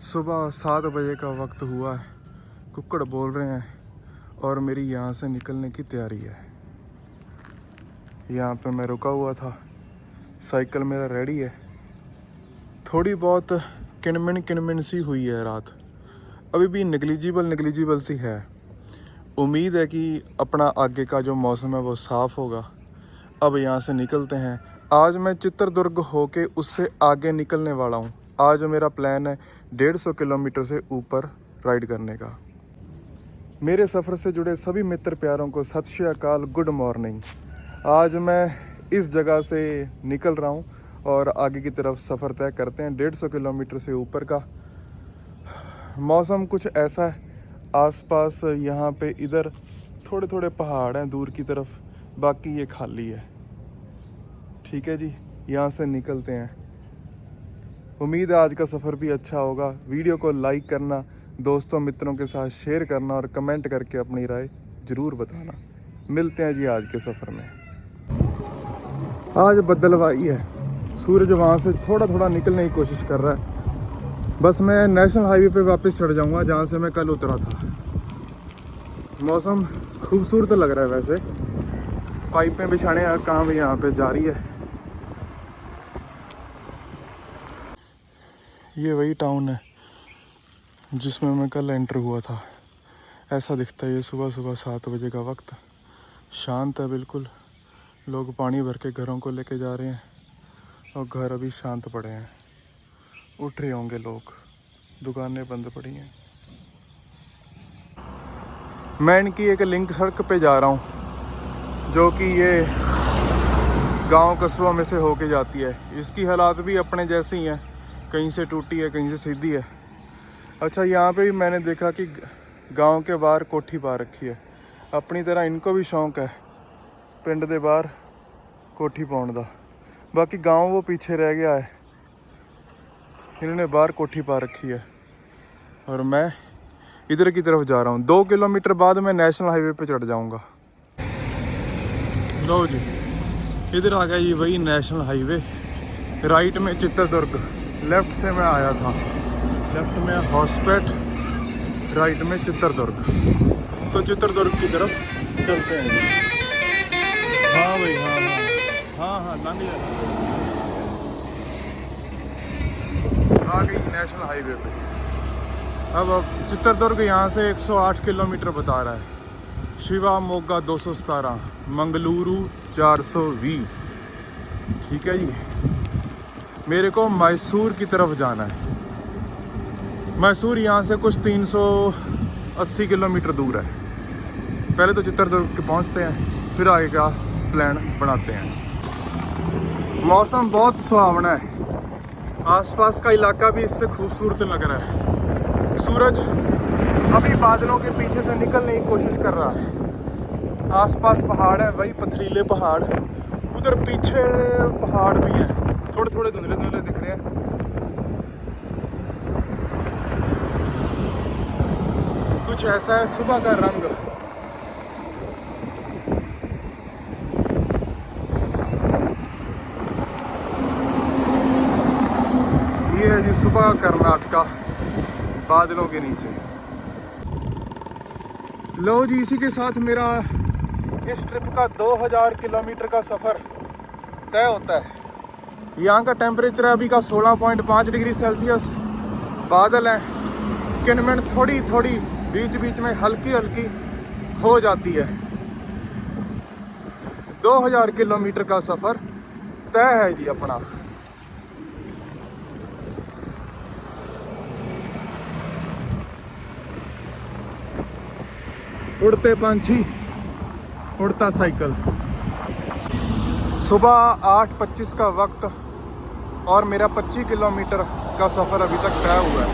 सुबह 7 बजे का वक्त हुआ है। कुक्कड़ बोल रहे हैं और मेरी यहाँ से निकलने की तैयारी है। यहाँ पे मैं रुका हुआ था, साइकिल मेरा रेडी है। थोड़ी बहुत किनमिन सी हुई है रात, अभी भी निगलिजिबल सी है। उम्मीद है कि अपना आगे का जो मौसम है वो साफ़ होगा। अब यहाँ से निकलते हैं। आज मैं चित्रदुर्ग होके उससे आगे निकलने वाला हूँ। आज मेरा प्लान है 150 किलोमीटर से ऊपर राइड करने का। मेरे सफ़र से जुड़े सभी मित्र प्यारों को सत श्री अकाल, गुड मॉर्निंग। आज मैं इस जगह से निकल रहा हूँ और आगे की तरफ सफ़र तय करते हैं 150 किलोमीटर से ऊपर का। मौसम कुछ ऐसा है, आसपास यहाँ पे इधर थोड़े थोड़े पहाड़ हैं दूर की तरफ, बाकी ये खाली है। ठीक है जी, यहाँ से निकलते हैं। उम्मीद है आज का सफ़र भी अच्छा होगा। वीडियो को लाइक करना, दोस्तों मित्रों के साथ शेयर करना और कमेंट करके अपनी राय ज़रूर बताना। मिलते हैं जी आज के सफ़र में। आज बदलवाई है, सूरज वहाँ से थोड़ा थोड़ा निकलने की कोशिश कर रहा है। बस मैं नेशनल हाईवे पे वापस चढ़ जाऊँगा जहाँ से मैं कल उतरा था। मौसम खूबसूरत लग रहा है वैसे। पाइपें बिछाने का काम यहाँ पे जारी है। ये वही टाउन है जिसमें मैं कल एंटर हुआ था। ऐसा दिखता है ये सुबह 7 बजे का वक्त। शांत है बिल्कुल। लोग पानी भर के घरों को लेके जा रहे हैं और घर अभी शांत पड़े हैं। उठ रहे होंगे लोग, दुकानें बंद पड़ी हैं। मैं इनकी एक लिंक सड़क पे जा रहा हूँ जो कि ये गांव कस्बों में से होके जाती है। इसकी हालात भी अपने जैसे ही हैं, कहीं से टूटी है कहीं से सीधी है। अच्छा, यहाँ पे भी मैंने देखा कि गांव के बाहर कोठी पा रखी है। अपनी तरह इनको भी शौक है पिंड के बाहर कोठी पाउण दा। बाकी गांव वो पीछे रह गया है, इन्होंने बाहर कोठी पा रखी है और मैं इधर की तरफ जा रहा हूँ। 2 किलोमीटर बाद मैं नेशनल हाईवे पे चढ़ जाऊँगा। लो जी, इधर आ गया ये वही नेशनल हाईवे। राइट में चित्रदुर्ग, लेफ़्ट से मैं आया था। लेफ़्ट में हॉर्सपेट, राइट में चित्रदुर्ग। तो चित्रदुर्ग की तरफ चलते हैं। हाँ भाई, हाँ लंघ जाना। आ गई नेशनल हाईवे पे। अब चित्रदुर्ग यहाँ से 108 किलोमीटर बता रहा है। शिवा मोगा 217, मंगलुरु 420। ठीक है जी, मेरे को मैसूर की तरफ जाना है। मैसूर यहाँ से कुछ 380 किलोमीटर दूर है। पहले तो चित्रदुर्ग पहुँचते हैं, फिर आगे का प्लान बनाते हैं। मौसम बहुत सुहावना है, आसपास का इलाका भी इससे खूबसूरत लग रहा है। सूरज अभी बादलों के पीछे से निकलने की कोशिश कर रहा है। आसपास पहाड़ है, वही पथरीले पहाड़। उधर पीछे पहाड़ भी हैं, थोड़े थोड़े धुंधले दिख रहे हैं। कुछ ऐसा है सुबह का रंग। ये है जी सुबह कर्नाटका, बादलों के नीचे। लो जी, इसी के साथ मेरा इस ट्रिप का 2000 किलोमीटर का सफ़र तय होता है। यहाँ का टेम्परेचर अभी का 16.5 डिग्री सेल्सियस। बादल हैं, किनमिन थोड़ी थोड़ी बीच बीच में हल्की हो जाती है। 2000 किलोमीटर का सफ़र तय है जी अपना। उड़ते पंछी, उड़ता साइकिल। सुबह 8:25 का वक्त और मेरा 25 किलोमीटर का सफ़र अभी तक तय हुआ है।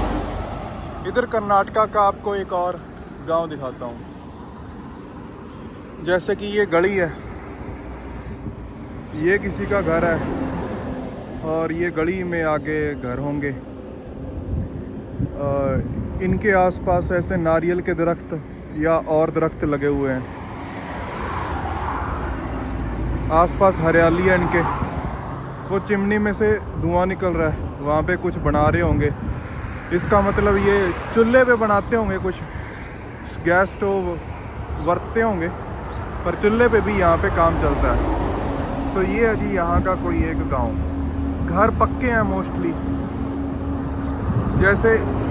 इधर कर्नाटका का आपको एक और गांव दिखाता हूँ। जैसे कि ये गली है, ये किसी का घर है और ये गली में आगे घर होंगे। इनके आसपास ऐसे नारियल के दरख्त या और दरख्त लगे हुए हैं। आसपास हरियाली है इनके। वो चिमनी में से धुआं निकल रहा है, वहाँ पे कुछ बना रहे होंगे। इसका मतलब ये चूल्हे पे बनाते होंगे, कुछ गैस स्टोव वरतते होंगे, पर चूल्हे पे भी यहाँ पे काम चलता है। तो ये है जी यहाँ का कोई एक गांव। घर पक्के हैं मोस्टली, जैसे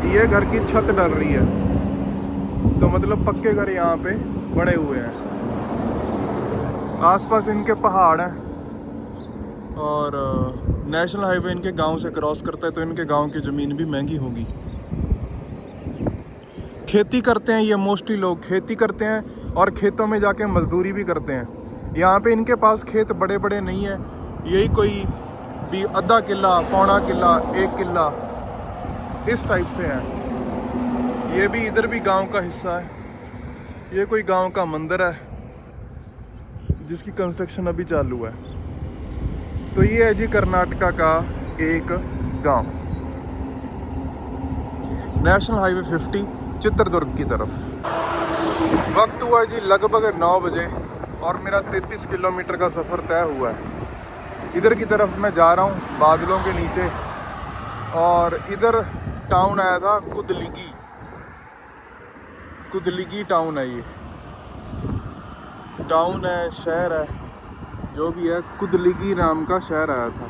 ये घर की छत डल रही है तो मतलब पक्के घर यहाँ पे बने हुए हैं। आसपास इनके पहाड़ हैं और नेशनल हाईवे इनके गांव से क्रॉस करता है, तो इनके गांव की ज़मीन भी महंगी होगी। खेती करते हैं ये मोस्टली लोग, खेती करते हैं और खेतों में जाके मजदूरी भी करते हैं। यहाँ पे इनके पास खेत बड़े बड़े नहीं है, यही कोई भी आधा किला, पौना किला, 1 किला इस टाइप से है। ये भी इधर भी गांव का हिस्सा है। ये कोई गांव का मंदिर है जिसकी कंस्ट्रक्शन अभी चालू है। तो ये है जी कर्नाटका का एक गांव, नेशनल हाईवे 50 चित्रदुर्ग की तरफ। वक्त हुआ है जी लगभग 9 बजे और मेरा 33 किलोमीटर का सफ़र तय हुआ है। इधर की तरफ मैं जा रहा हूँ बादलों के नीचे, और इधर टाउन आया था कुदलिगी। कुदलिगी टाउन है, ये टाउन है, शहर है, जो भी है, कुदलिगी नाम का शहर आया था।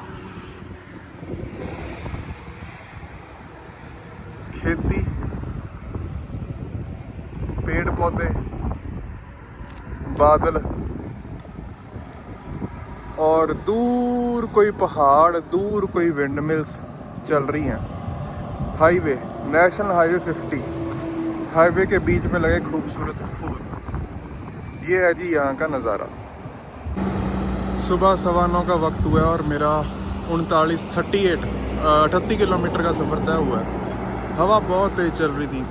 खेती, पेड़ पौधे, बादल और दूर कोई पहाड़, दूर कोई विंड मिल्स चल रही हैं। हाईवे, नेशनल हाईवे 50, हाईवे के बीच में लगे खूबसूरत फूल। ये है जी यहाँ का नज़ारा। सुबह 9:15 का वक्त हुआ है और मेरा 38 किलोमीटर का सफ़र तय हुआ है। हवा बहुत तेज़ चल रही थी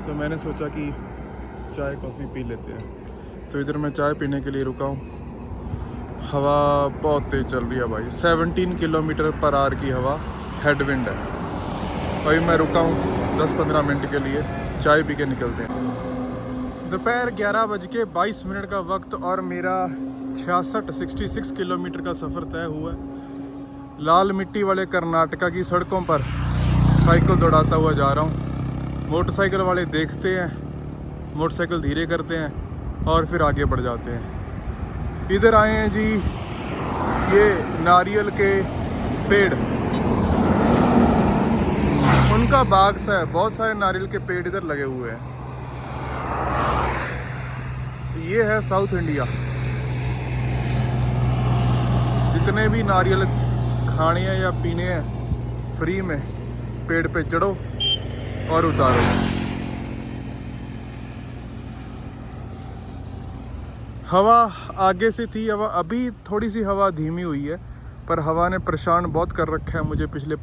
तो मैंने सोचा कि चाय कॉफ़ी पी लेते हैं, तो इधर मैं चाय पीने के लिए रुका हूँ। हवा बहुत तेज़ चल रही है भाई, 17 किलोमीटर पर आवर की हवा, हेडविंड है। भाई मैं रुका हूँ 10-15 मिनट के लिए, चाय पी के निकलते हैं। दोपहर 11:22 का वक्त और मेरा 66 किलोमीटर का सफ़र तय हुआ है। लाल मिट्टी वाले कर्नाटका की सड़कों पर साइकिल दौड़ाता हुआ जा रहा हूँ। मोटरसाइकिल वाले देखते हैं, मोटरसाइकिल धीरे करते हैं और फिर आगे बढ़ जाते हैं। इधर आए हैं जी ये नारियल के पेड़, उनका बाग सा है, बहुत सारे नारियल के पेड़ इधर लगे हुए हैं। ये है साउथ इंडिया। जितने भी नारियल खाने हैं या पीने हैं फ्री में, पेड़ पे चढ़ो और उतारो। हवा आगे से थी, हवा अभी थोड़ी सी हवा धीमी हुई है, पर हवा ने परेशान बहुत कर रखा है मुझे पिछले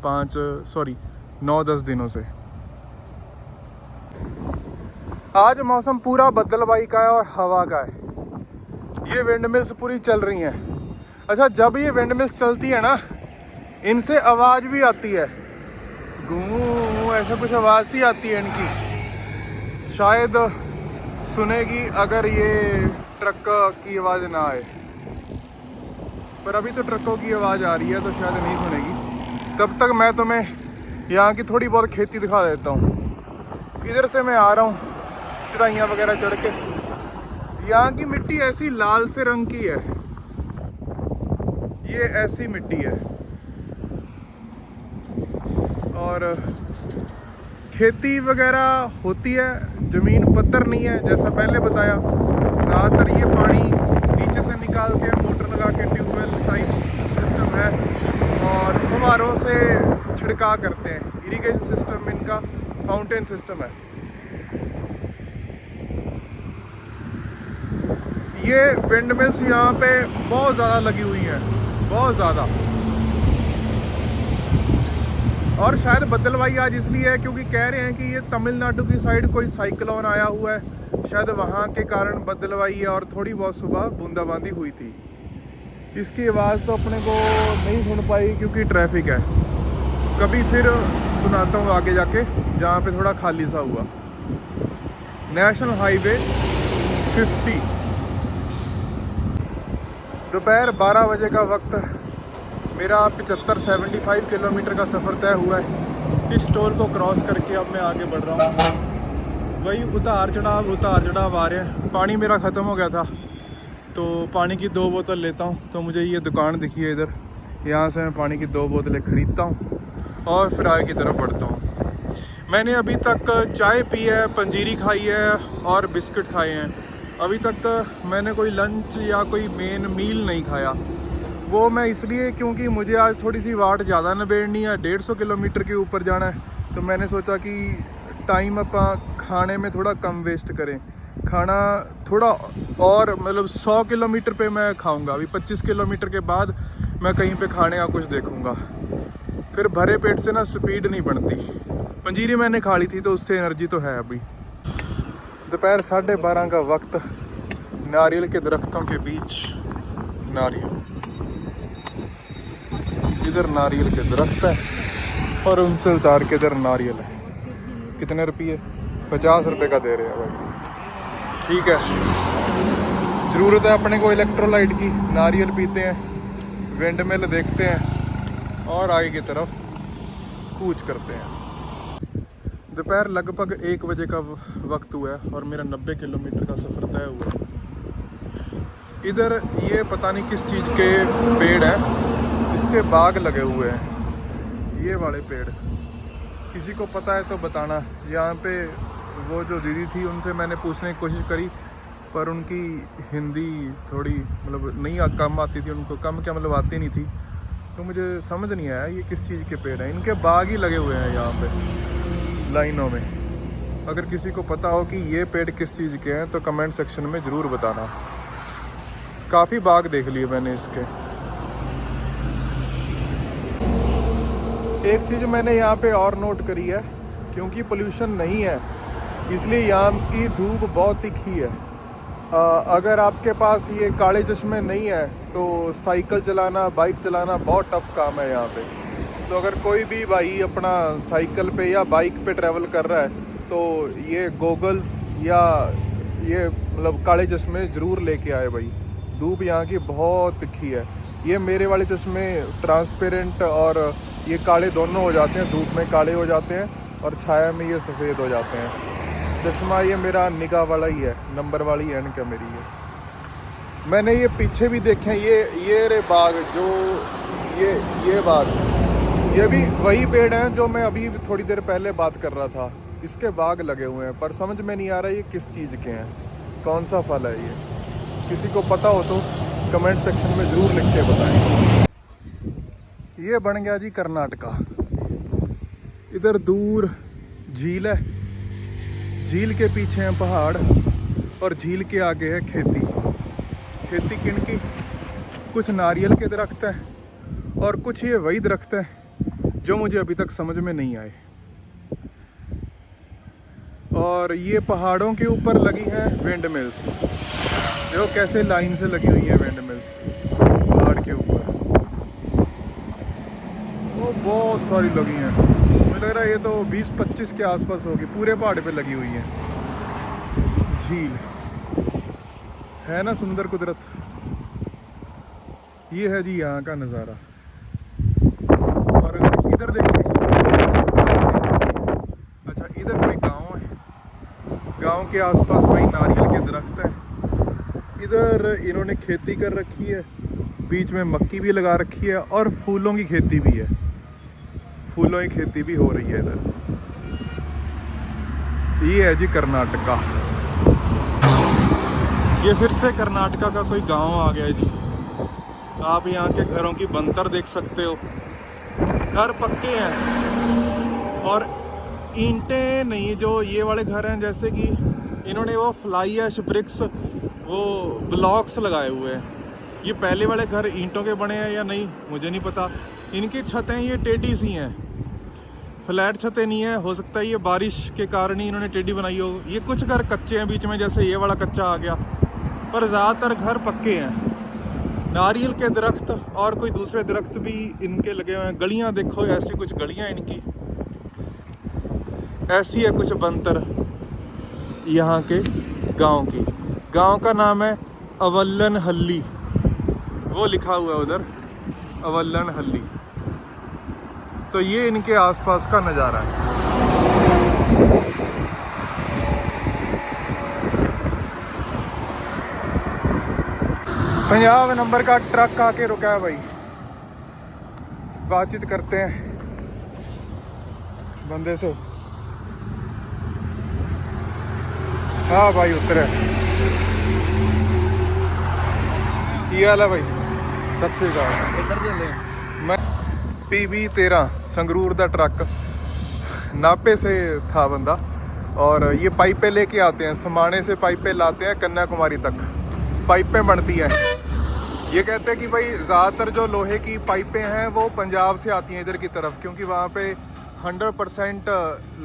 9-10 दिनों से। आज मौसम पूरा बदलवाई का है और हवा का है। ये विंड मिल्स पूरी चल रही हैं। अच्छा, जब ये विंड मिल्स चलती है ना, इनसे आवाज़ भी आती है, गूं ऐसा कुछ आवाज़ सी आती है इनकी। शायद सुनेगी अगर ये ट्रक की आवाज़ ना आए, पर अभी तो ट्रकों की आवाज़ आ रही है तो शायद नहीं सुनेगी। तब तक मैं तुम्हें यहाँ की थोड़ी बहुत खेती दिखा देता हूँ। इधर से मैं आ रहा हूँ चढ़ाइयाँ वगैरह चढ़ के। यहाँ की मिट्टी ऐसी लाल से रंग की है, ये ऐसी मिट्टी है। और खेती वगैरह होती है, ज़मीन पत्थर नहीं है जैसा पहले बताया। ज़्यादातर ये पानी नीचे से निकालते हैं, मोटर लगा के, ट्यूबवेल टाइप सिस्टम है, और फव्वारों से छिड़काव करते हैं। इरिगेशन सिस्टम इनका फाउंटेन सिस्टम है। ये विंड मिल्स यहाँ पे बहुत ज़्यादा लगी हुई हैं, बहुत ज़्यादा। और शायद बदलवाई आज इसलिए है क्योंकि कह रहे हैं कि ये तमिलनाडु की साइड कोई साइक्लोन आया हुआ है, शायद वहाँ के कारण बदलवाई है और थोड़ी बहुत सुबह बूंदाबांदी हुई थी। इसकी आवाज़ तो अपने को नहीं सुन पाई क्योंकि ट्रैफिक है। कभी फिर सुनाता हूँ आगे जाके, जहाँ पे थोड़ा खाली सा हुआ। नेशनल हाईवे 50, दोपहर 12 बजे का वक्त, मेरा 75 किलोमीटर का सफ़र तय हुआ है। इस टोल को क्रॉस करके अब मैं आगे बढ़ रहा हूँ। वही उतार चढ़ाव आ रहे हैं। पानी मेरा ख़त्म हो गया था तो पानी की 2 बोतल लेता हूँ। तो मुझे ये दुकान दिखी है इधर, यहाँ से मैं पानी की 2 बोतलें ख़रीदता हूँ और फिर आगे की तरफ बढ़ता हूँ। मैंने अभी तक चाय पी है, पंजीरी खाई है और बिस्किट खाए हैं। अभी तक मैंने कोई लंच या कोई मेन मील नहीं खाया। वो मैं इसलिए क्योंकि मुझे आज थोड़ी सी वाट ज़्यादा निबेड़नी है, 150 किलोमीटर के ऊपर जाना है। तो मैंने सोचा कि टाइम आप खाने में थोड़ा कम वेस्ट करें, खाना थोड़ा और मतलब 100 किलोमीटर पे मैं खाऊंगा। अभी 25 किलोमीटर के बाद मैं कहीं पे खाने का कुछ देखूंगा। फिर भरे पेट से ना स्पीड नहीं बनती। पंजीरी मैंने खा ली थी तो उससे एनर्जी तो है। अभी दोपहर 12:30 का वक्त, नारियल के दरख्तों के बीच नारियल, इधर नारियल के दरख्त है और उनसे उतार के इधर नारियल है। कितने रुपये? 50 रुपये का दे रहे हैं भाई। ठीक है, ज़रूरत है अपने को इलेक्ट्रोलाइट की। नारियल पीते हैं, विंड मिल देखते हैं और आगे की तरफ कूच करते हैं। दोपहर लगभग 1 बजे का वक्त हुआ है और मेरा 90 किलोमीटर का सफ़र तय हुआ है। इधर ये पता नहीं किस चीज़ के पेड़ हैं, इसके बाग लगे हुए हैं। ये वाले पेड़, किसी को पता है तो बताना। यहाँ पे वो जो दीदी थी उनसे मैंने पूछने की कोशिश करी, पर उनकी हिंदी थोड़ी मतलब नहीं कम आती थी उनको, कम क्या मतलब आती नहीं थी। तो मुझे समझ नहीं आया ये किस चीज़ के पेड़ हैं। इनके बाग ही लगे हुए हैं यहाँ पे लाइनों में। अगर किसी को पता हो कि ये पेड़ किस चीज़ के हैं तो कमेंट सेक्शन में ज़रूर बताना। काफ़ी बाग देख लिए मैंने इसके। एक चीज़ मैंने यहाँ पे और नोट करी है, क्योंकि पोल्यूशन नहीं है इसलिए यहाँ की धूप बहुत तीखी है। अगर आपके पास ये काले चश्मे नहीं है तो साइकिल चलाना, बाइक चलाना बहुत टफ काम है यहाँ पे। तो अगर कोई भी भाई अपना साइकिल पे या बाइक पे ट्रैवल कर रहा है तो ये गोगल्स या ये मतलब काले चश्मे ज़रूर लेके आए भाई। धूप यहाँ की बहुत तीखी है। ये मेरे वाले चश्मे ट्रांसपेरेंट और ये काले दोनों हो जाते हैं, धूप में काले हो जाते हैं और छाया में ये सफ़ेद हो जाते हैं। चश्मा ये मेरा निगाह वाला ही है, नंबर वाली ऐनक है मेरी ये। मैंने ये पीछे भी देखे हैं, ये रे बाग, जो ये बाग, ये भी वही पेड़ हैं जो मैं अभी थोड़ी देर पहले बात कर रहा था। इसके बाग लगे हुए हैं पर समझ में नहीं आ रहा ये किस चीज़ के हैं, कौन सा फल है ये। किसी को पता हो तो कमेंट सेक्शन में ज़रूर लिख के बताएं। ये बन गया जी कर्नाटका। इधर दूर झील है, झील के पीछे हैं पहाड़ और झील के आगे है खेती। खेती किनकी? कुछ नारियल के दरख्त हैं और कुछ ये वही दरख्त हैं जो मुझे अभी तक समझ में नहीं आए। और ये पहाड़ों के ऊपर लगी हैं विंड मिल्स, जो कैसे लाइन से लगी हुई है विंड मिल्स पहाड़ के ऊपर। वो बहुत सारी लगी हैं, मुझे लग रहा है ये तो 20-25 के आसपास होगी। पूरे पहाड़ पे लगी हुई है। झील है ना, सुंदर कुदरत। ये है जी यहाँ का नज़ारा। और इधर देखिए, अच्छा इधर कोई गांव है, गांव के आसपास वही नारियल के दरख्त हैं। इधर इन्होंने खेती कर रखी है, बीच में मक्की भी लगा रखी है और फूलों की खेती भी है, फूलों की खेती भी हो रही है इधर। ये है जी कर्नाटका। ये फिर से कर्नाटका का कोई गांव आ गया है जी। आप यहाँ के घरों की बनतर देख सकते हो। घर पक्के हैं और ईंटें नहीं, जो ये वाले घर हैं जैसे कि इन्होंने वो फ्लाई ऐश ब्रिक्स, वो ब्लॉक्स लगाए हुए हैं। ये पहले वाले घर ईंटों के बने हैं या नहीं मुझे नहीं पता। इनकी छतें ये टेढ़ी सी हैं, फ्लैट छतें नहीं है। हो सकता है ये बारिश के कारण ही इन्होंने टेढ़ी बनाई हो। ये कुछ घर कच्चे हैं बीच में, जैसे ये वाला कच्चा आ गया, पर ज़्यादातर घर पक्के हैं। नारियल के दरख्त और कोई दूसरे दरख्त भी इनके लगे हुए हैं। गलियां देखो, ऐसी कुछ गलियां इनकी, ऐसी है कुछ बनतर यहाँ के गांव की। गांव का नाम है अवल्लनहल्ली, वो लिखा हुआ है उधर, अवल्लनहल्ली। तो ये इनके आसपास का नज़ारा है। पंजाब नंबर का ट्रक आके रुका है भाई, बातचीत करते हैं बंदे से। हाँ भाई उतरे। की हाल है भाई? सत श्री अकाल। मैं PB13 संगरूर दा ट्रक, नापे से था बंदा, और ये पाइपें लेके आते हैं, समाने से पाइपें लाते हैं कन्याकुमारी तक, पाइपें बनती हैं। ये कहते हैं कि भाई ज़्यादातर जो लोहे की पाइपें हैं वो पंजाब से आती हैं इधर की तरफ, क्योंकि वहाँ पे 100%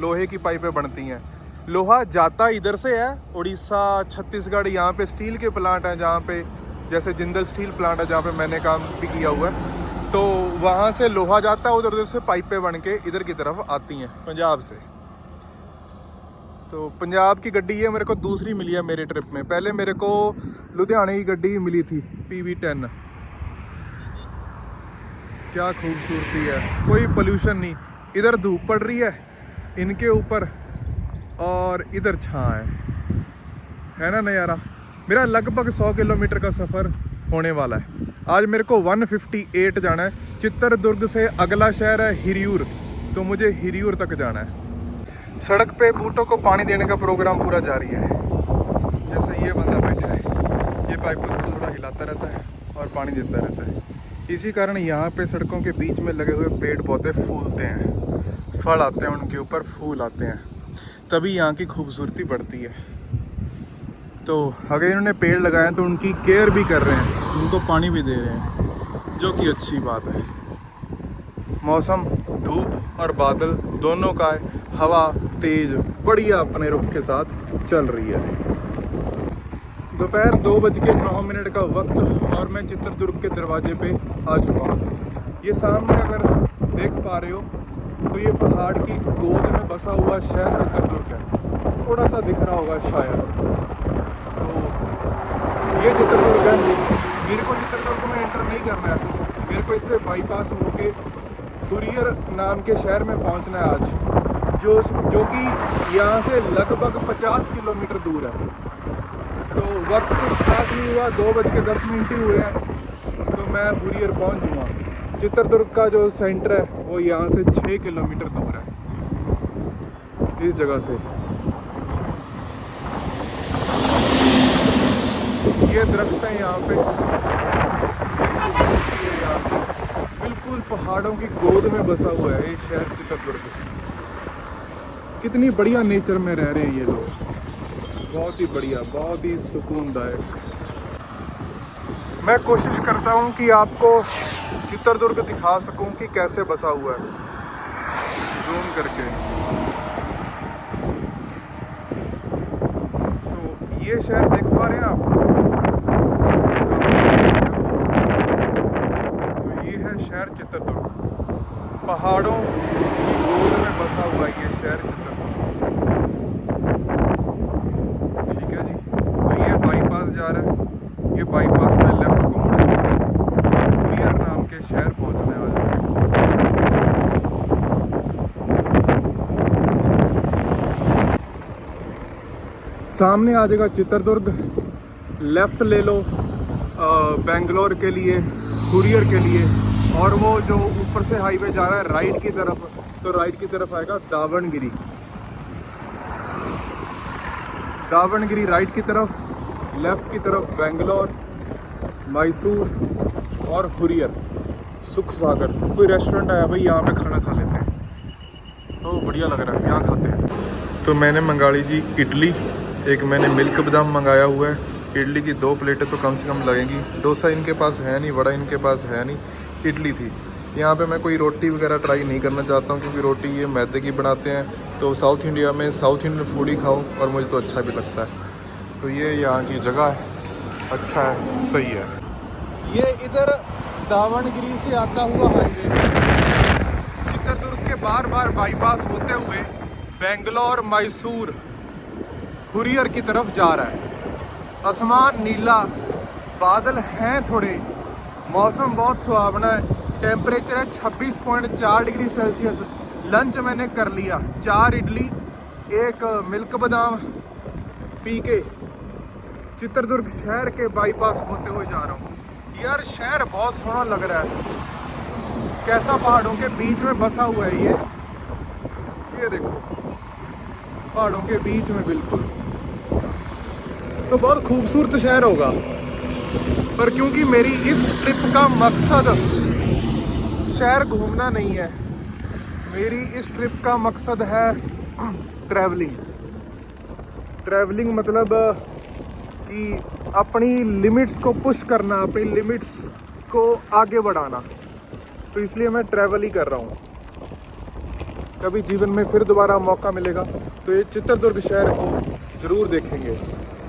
लोहे की पाइपें बनती हैं। लोहा जाता इधर से है, उड़ीसा, छत्तीसगढ़, यहाँ पे स्टील के प्लांट हैं जहाँ पे, जैसे जिंदल स्टील प्लांट है जहाँ पे मैंने काम भी किया हुआ है, तो वहाँ से लोहा जाता है, उधर उधर से पाइपें बन के इधर की तरफ आती हैं पंजाब से। तो पंजाब की गड्डी ये मेरे को दूसरी मिली है मेरे ट्रिप में। पहले मेरे को लुधियाने की गड्डी मिली थी PB10। क्या खूबसूरती है, कोई पोल्यूशन नहीं, इधर धूप पड़ रही है इनके ऊपर और इधर छां है ना नज़ारा। मेरा लगभग 100 किलोमीटर का सफ़र होने वाला है। आज मेरे को 158 जाना है। चित्रदुर्ग से अगला शहर है हिरियूर, तो मुझे हिरियूर तक जाना है। सड़क पे बूटों को पानी देने का प्रोग्राम पूरा जारी है। जैसे ये बंदा बैठा है, ये पाइप को थोड़ा थोड़ा हिलाता रहता है और पानी देता रहता है। इसी कारण यहाँ पे सड़कों के बीच में लगे हुए पेड़ पौधे फूलते हैं, फल आते हैं उनके ऊपर, फूल आते हैं, तभी यहाँ की खूबसूरती बढ़ती है। तो अगर इन्होंने पेड़ लगाए हैं तो उनकी केयर भी कर रहे हैं, उनको पानी भी दे रहे हैं, जो कि अच्छी बात है। मौसम धूप और बादल दोनों का है, हवा तेज बढ़िया अपने रुख के साथ चल रही है। दोपहर 2:09 का वक्त और मैं चित्रदुर्ग के दरवाजे पे आ चुका हूँ। ये सामने अगर देख पा रहे हो तो ये पहाड़ की गोद में बसा हुआ शहर चित्रदुर्ग है, थोड़ा सा दिख रहा होगा शायद। तो ये चित्रदुर्ग है। मेरे को चित्रदुर्ग में एंटर नहीं करना है, मेरे को इससे बाईपास होके हुरियर नाम के शहर में पहुंचना है आज, जो कि यहाँ से लगभग 50 किलोमीटर दूर है। तो वक्त कुछ खास नहीं हुआ, 2:10 ही हुए हैं तो मैं हुरियर पहुंच जाऊँगा। चित्रदुर्ग का जो सेंटर है वो यहाँ से 6 किलोमीटर दूर है इस जगह से। ये दरख्त है यहाँ पे, बिल्कुल पहाड़ों की गोद में बसा हुआ है ये शहर चित्रदुर्ग। कितनी बढ़िया नेचर में रह रहे हैं ये लोग, बहुत ही बढ़िया, बहुत ही सुकूनदायक। मैं कोशिश करता हूँ कि आपको चित्रदुर्ग दिखा सकूँ कि कैसे बसा हुआ है, जूम करके। तो ये शहर देख पा रहे हैं आप, तो ये है शहर चित्रदुर्ग, पहाड़ों की गोद में बसा हुआ ये शहर चित्रदुर्ग। ठीक है जी, तो ये बाईपास जा रहा है, ये बाईपास में लेफ्ट को मुड़ेगा और हुरियर नाम के शहर पहुंचने वाले हैं। सामने आ जाएगा चित्रदुर्ग, लेफ्ट ले लो बेंगलोर के लिए, हुरियर के लिए, और वो जो ऊपर से हाईवे जा रहा है राइट की तरफ, तो राइट की तरफ आएगा दावणगिरी। दावणगिरी राइट की तरफ, लेफ्ट की तरफ बेंगलोर, मैसूर और हुरियर, सुख सागर। कोई रेस्टोरेंट आया भाई, यहाँ पे खाना खा लेते हैं, तो बढ़िया लग रहा है, यहाँ खाते हैं। तो मैंने मंगा ली जी इडली, एक मैंने मिल्क बादाम मंगाया हुआ है। इडली की 2 प्लेटें तो कम से कम लगेंगी। डोसा इनके पास है नहीं, वड़ा इनके पास है नहीं, इडली थी। यहाँ पे मैं कोई रोटी वगैरह ट्राई नहीं करना चाहता हूँ, क्योंकि रोटी ये मैदे की बनाते हैं। तो साउथ इंडिया में साउथ इंडियन फूड ही खाओ, और मुझे तो अच्छा भी लगता है। तो ये यहाँ की जगह है, अच्छा है, सही है। ये इधर दावणगिरी से आता हुआ हाईवे चित्रदुर्ग के बार बार बाईपास होते हुए बेंगलोर, मैसूर, हुरियर की तरफ जा रहा है। आसमान नीला, बादल हैं थोड़े, मौसम बहुत सुहावना है। टेम्परेचर है 26.4 डिग्री सेल्सियस। लंच मैंने कर लिया, 4 इडली, एक मिल्क बादाम पी के चित्रदुर्ग शहर के बाईपास होते हुए जा रहा हूँ। यार शहर बहुत सोहना लग रहा है, कैसा पहाड़ों के बीच में बसा हुआ है ये देखो, पहाड़ों के बीच में बिल्कुल। तो बहुत खूबसूरत शहर होगा, पर क्योंकि मेरी इस ट्रिप का मकसद शहर घूमना नहीं है, मेरी इस ट्रिप का मकसद है ट्रैवलिंग मतलब कि अपनी लिमिट्स को पुश करना, अपनी लिमिट्स को आगे बढ़ाना। तो इसलिए मैं ट्रैवल ही कर रहा हूँ। कभी जीवन में फिर दोबारा मौका मिलेगा तो ये चित्रदुर्ग शहर को ज़रूर देखेंगे।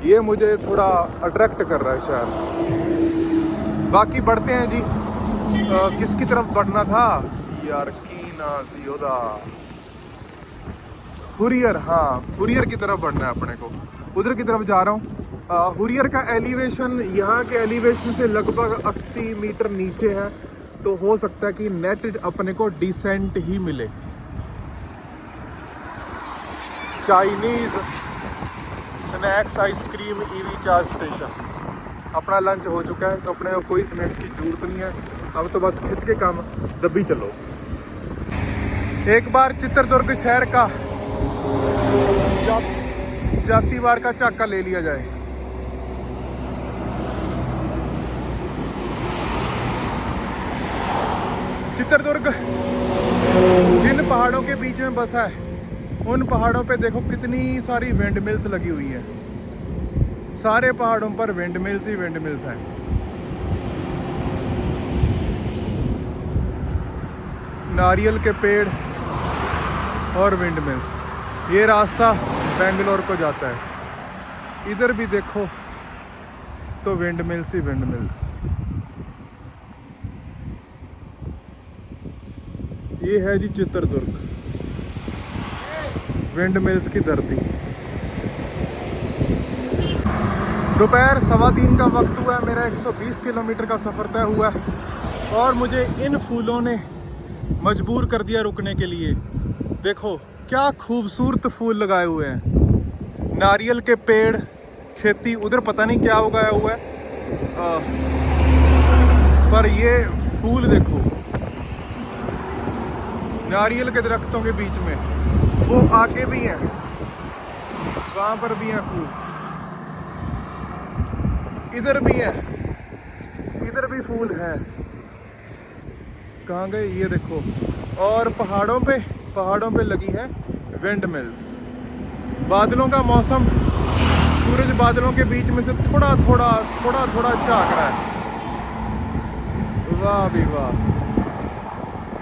ये मुझे थोड़ा अट्रैक्ट कर रहा है शहर। बाकी बढ़ते हैं जी। किसकी तरफ बढ़ना था यार, कीना सियोदा, हुरियर। हाँ, हुरियर की तरफ बढ़ना है अपने को, उधर की तरफ जा रहा हूँ। हुरियर का एलिवेशन यहाँ के एलिवेशन से लगभग 80 मीटर नीचे है, तो हो सकता है कि नेट अपने को डिसेंट ही मिले। Chinese snacks ice cream EV charge station. अपना लंच हो चुका है तो अपने को कोई स्नैक्स की ज़रूरत नहीं है, अब तो बस खिंच के काम दबी चलो। एक बार चित्रदुर्ग शहर का जातिवार का झाका ले लिया जाए। चित्रदुर्ग जिन पहाड़ों के बीच में बसा है, उन पहाड़ों पे देखो कितनी सारी विंड मिल्स लगी हुई है। सारे पहाड़ों पर विंड मिल्स ही विंड मिल्स हैं। नारियल के पेड़ और विंड मिल्स। ये रास्ता बेंगलोर को जाता है। इधर भी देखो तो विंड मिल्स ही विंड मिल्स। ये है जी चित्रदुर्ग, विंड मिल्स की धरती। दोपहर 3:15 का वक्त हुआ है। मेरा 120 किलोमीटर का सफ़र तय हुआ है और मुझे इन फूलों ने मजबूर कर दिया रुकने के लिए। देखो क्या खूबसूरत फूल लगाए हुए हैं। नारियल के पेड़, खेती उधर पता नहीं क्या उगाया हुआ है, पर ये फूल देखो नारियल के दरख्तों के बीच में। वो आगे भी हैं, वहाँ पर भी हैं फूल, इधर भी है, इधर भी फूल है। कहाँ गए ये देखो। और पहाड़ों पे लगी है विंड मिल्स। बादलों का मौसम, सूरज बादलों के बीच में से थोड़ा थोड़ा झाँक रहा है। वाह भी वाह,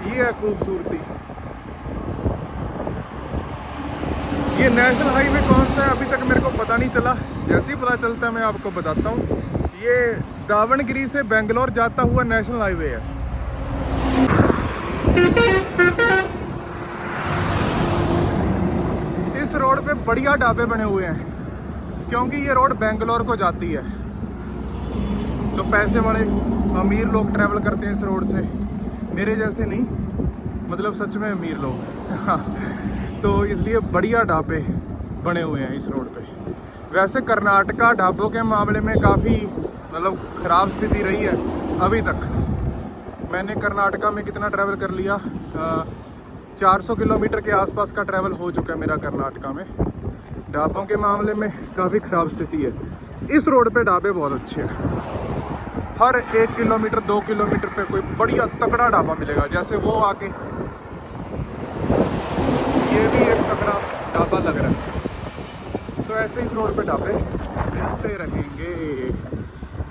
ये है खूबसूरती। ये नेशनल हाईवे कौन सा है अभी तक मेरे को पता नहीं चला, जैसे ही पता चलता है मैं आपको बताता हूँ। ये दावणगिरी से बेंगलोर जाता हुआ नेशनल हाईवे है। इस रोड पे बढ़िया ढाबे बने हुए हैं, क्योंकि ये रोड बेंगलोर को जाती है। तो पैसे वाले अमीर लोग ट्रैवल करते हैं इस रोड से, मेरे जैसे नहीं, मतलब सच में अमीर लोग। तो इसलिए बढ़िया ढाबे बने हुए हैं इस रोड पे। वैसे कर्नाटका ढाबों के मामले में काफ़ी मतलब ख़राब स्थिति रही है अभी तक। मैंने कर्नाटका में कितना ट्रैवल कर लिया, 400 किलोमीटर के आसपास का ट्रैवल हो चुका है मेरा कर्नाटका में। ढाबों के मामले में काफ़ी ख़राब स्थिति है। इस रोड पे ढाबे बहुत अच्छे हैं। हर 1 किलोमीटर 2 किलोमीटर पे कोई बढ़िया तगड़ा ढाबा मिलेगा। जैसे वो आके ये भी एक तगड़ा ढाबा लग रहा है। तो ऐसे इस रोड पे ढाबे मिलते रहेंगे।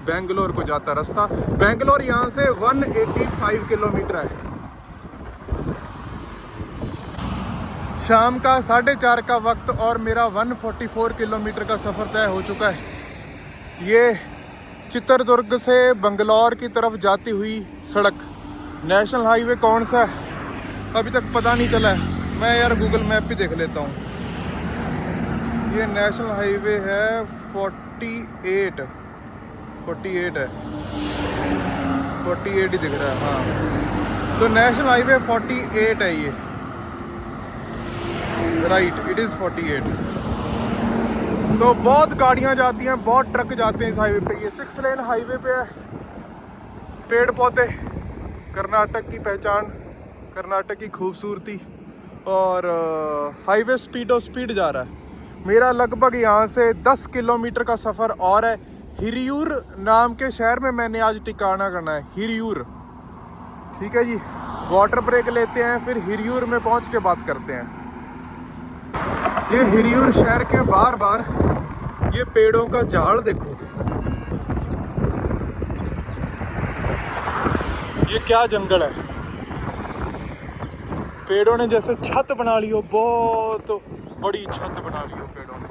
बेंगलोर को जाता रास्ता, बेंगलोर यहाँ से 185 किलोमीटर है। शाम का 4:30 का वक्त और मेरा 144 किलोमीटर का सफ़र तय हो चुका है। ये चित्रदुर्ग से बंगलौर की तरफ जाती हुई सड़क। नेशनल हाईवे कौन सा है अभी तक पता नहीं चला है, मैं यार गूगल मैप भी देख लेता हूँ। ये नेशनल हाईवे है 48 है, 48 ही दिख रहा है। हाँ तो नेशनल हाईवे 48 है ये, राइट, इट इज़ 48। तो बहुत गाड़ियाँ जाती हैं, बहुत ट्रक जाते हैं इस हाईवे पे। ये 6 लेन हाईवे पे है। पेड़ पौधे, कर्नाटक की पहचान, कर्नाटक की खूबसूरती। और हाईवे स्पीड जा रहा है। मेरा लगभग यहाँ से 10 किलोमीटर का सफ़र और है। हिरियूर नाम के शहर में मैंने आज ठिकाना करना है, हिरियूर। ठीक है जी, वाटर ब्रेक लेते हैं, फिर हिरियूर में पहुँच के बात करते हैं। ये हिरियूर शहर के बार बार ये पेड़ों का झाड़ देखो, ये क्या जंगल है। पेड़ों ने जैसे छत बना ली हो, बहुत बड़ी छत बना ली हो पेड़ों ने।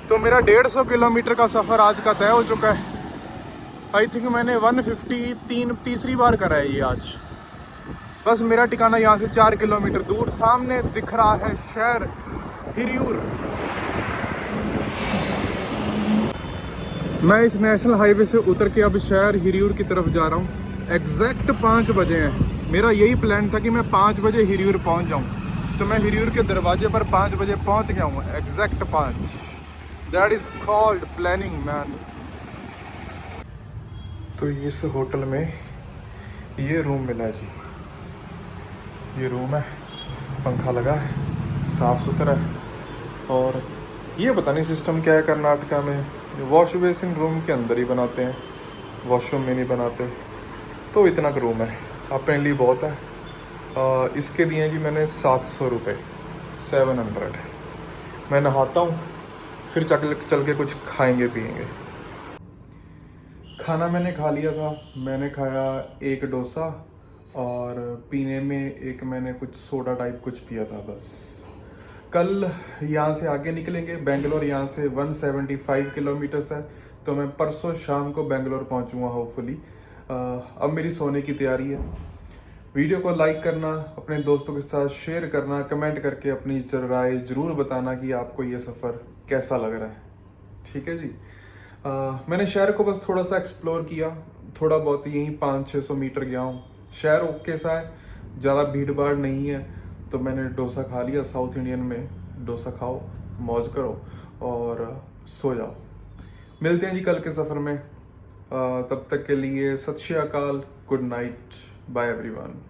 तो मेरा 150 किलोमीटर का सफ़र आज का तय हो चुका है। आई थिंक मैंने 153 तीसरी बार करा है ये आज। बस मेरा ठिकाना यहाँ से 4 किलोमीटर दूर, सामने दिख रहा है शहर हिरियूर। मैं इस नेशनल हाईवे से उतर के अब शहर हिरियूर की तरफ जा रहा हूँ। एग्जैक्ट 5 बजे हैं। मेरा यही प्लान था कि मैं 5 बजे हिरियूर पहुँच जाऊँ, तो मैं हिरियूर के दरवाजे पर 5 बजे पहुँच गया हूँ, exact 5। That is called planning man. तो इस होटल में ये रूम मिला है जी, ये रूम है, पंखा लगा है, साफ़ सुथरा है। और ये पता नहीं सिस्टम क्या है कर्नाटका में, वॉश बेसिन रूम के अंदर ही बनाते हैं, वॉशरूम में नहीं बनाते। तो इतना का रूम है, अपने लिए बहुत है। इसके दिए जी मैंने 700 रुपये, 700। मैं नहाता हूँ, फिर चल के कुछ खाएंगे पिएंगे। खाना मैंने खा लिया था। मैंने खाया एक डोसा और पीने में एक मैंने कुछ सोडा टाइप कुछ पिया था बस। कल यहाँ से आगे निकलेंगे। बेंगलोर यहाँ से 175 किलोमीटर्स है, तो मैं परसों शाम को बेंगलोर पहुँचूँगा होपफुली। अब मेरी सोने की तैयारी है। वीडियो को लाइक करना, अपने दोस्तों के साथ शेयर करना, कमेंट करके अपनी राय ज़रूर बताना कि आपको ये सफ़र कैसा लग रहा है। ठीक है जी। मैंने शहर को बस थोड़ा सा एक्सप्लोर किया, थोड़ा बहुत यहीं 500-600 मीटर गया हूँ। शहर ओके सा है, ज़्यादा भीड़ भाड़ नहीं है। तो मैंने डोसा खा लिया, साउथ इंडियन में डोसा खाओ, मौज करो और सो जाओ। मिलते हैं जी कल के सफ़र में। तब तक के लिए सत श्री अकाल, गुड नाइट, बाय एवरीवन।